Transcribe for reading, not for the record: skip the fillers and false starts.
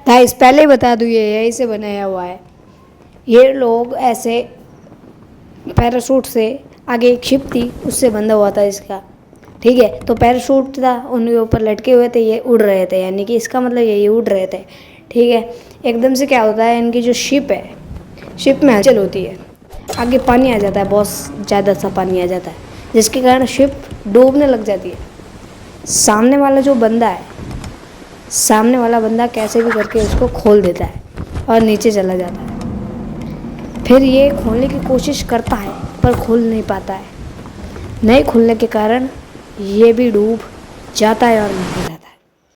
Guys पहले ही बता दूँ, ये यहीं से बनाया हुआ है। ये लोग ऐसे पैराशूट से, आगे एक शिप थी उससे बंधा हुआ था इसका, ठीक है। तो पैराशूट था, उनके ऊपर लटके हुए थे, ये उड़ रहे थे, यानी कि इसका मतलब ये उड़ रहे थे, ठीक है। एकदम से क्या होता है, इनकी जो शिप है, शिप में हलचल होती है, आगे पानी आ जाता है, बहुत ज़्यादा सा पानी आ जाता है, जिसके कारण शिप डूबने लग जाती है। सामने वाला जो बंदा है, सामने वाला बंदा कैसे भी करके उसको खोल देता है और नीचे चला जाता है। फिर ये खोलने की कोशिश करता है पर खोल नहीं पाता है। नहीं खुलने के कारण ये भी डूब जाता है और